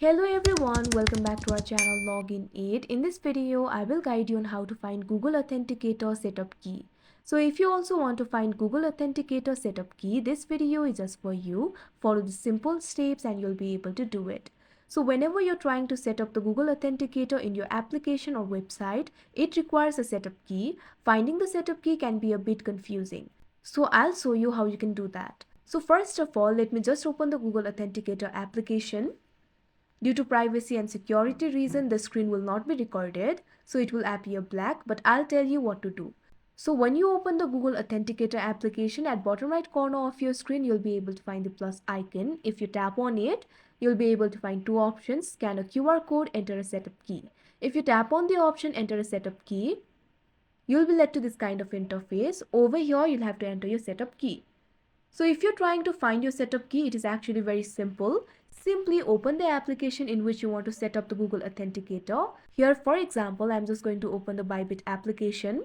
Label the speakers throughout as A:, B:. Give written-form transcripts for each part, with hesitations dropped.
A: Hello everyone, welcome back to our channel Login Aid. In this video, I will guide you on how to find Google Authenticator setup key. So if you also want to find Google Authenticator setup key, this video is just for you. Follow the simple steps and you'll be able to do it. So whenever you're trying to set up the Google Authenticator in your application or website, it requires a setup key. Finding the setup key can be a bit confusing. So I'll show you how you can do that. So first of all, let me just open the Google Authenticator application. Due to privacy and security reason, the screen will not be recorded, so it will appear black, but I'll tell you what to do. So when you open the Google Authenticator application, at bottom right corner of your screen, you'll be able to find the plus icon. If you tap on it, you'll be able to find two options: scan a QR code, enter a setup key. If you tap on the option enter a setup key, you'll be led to this kind of interface. Over here, you'll have to enter your setup key. So if you're trying to find your setup key, it is actually very simple. Simply open the application in which you want to set up the Google Authenticator. Here, for example, I'm just going to open the Bybit application.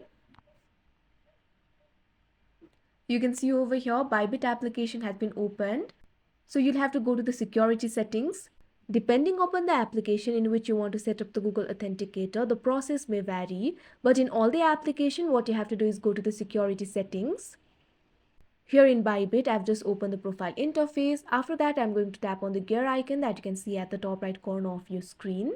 A: You can see over here, Bybit application has been opened. So you'll have to go to the security settings. Depending upon the application in which you want to set up the Google Authenticator, the process may vary. But in all the application, what you have to do is go to the security settings. Here in Bybit, I've just opened the profile interface. After that, I'm going to tap on the gear icon that you can see at the top right corner of your screen.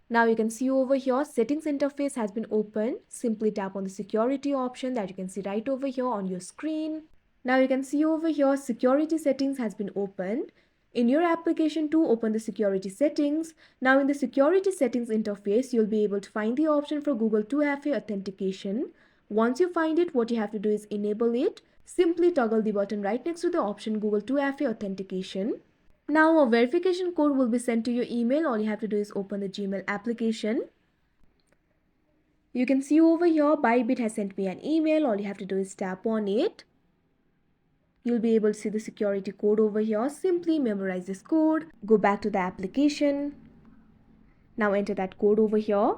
A: Now you can see over here, settings interface has been opened. Simply tap on the security option that you can see right over here on your screen. Now you can see over here, security settings has been opened. In your application to open the security settings. Now in the security settings interface, you'll be able to find the option for Google 2FA authentication. Once you find it, what you have to do is enable it. Simply toggle the button right next to the option Google 2FA authentication. Now a verification code will be sent to your email. All you have to do is open the Gmail application. You can see over here, Bybit has sent me an email. All you have to do is tap on it. You'll be able to see the security code over here. Simply memorize this code. Go back to the application. Now enter that code over here.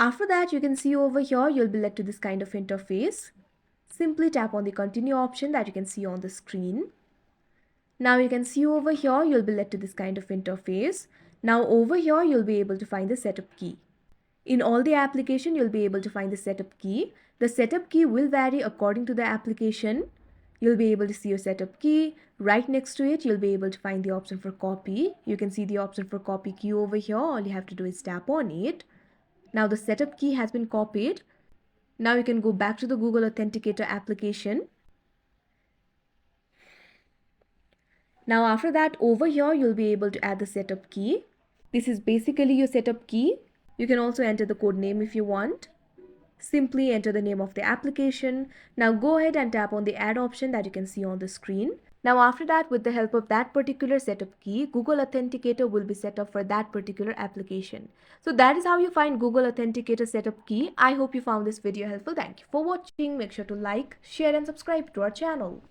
A: After that, you can see over here, you'll be led to this kind of interface. Simply tap on the continue option that you can see on the screen. Now you can see over here, you'll be led to this kind of interface. Now over here, you'll be able to find the setup key. In all the application, you'll be able to find the setup key. The setup key will vary according to the application. You'll be able to see your setup key. Right next to it, you'll be able to find the option for copy. You can see the option for copy key over here. All you have to do is tap on it. Now the setup key has been copied. Now you can go back to the Google Authenticator application. Now after that, over here, you'll be able to add the setup key. This is basically your setup key. You can also enter the code name if you want. Simply enter the name of the application. Now go ahead and tap on the add option that you can see on the screen. Now after that, with the help of that particular setup key, Google Authenticator will be set up for that particular application. So that is how you find Google Authenticator setup key. I hope you found this video helpful. Thank you for watching. Make sure to like, share and subscribe to our channel.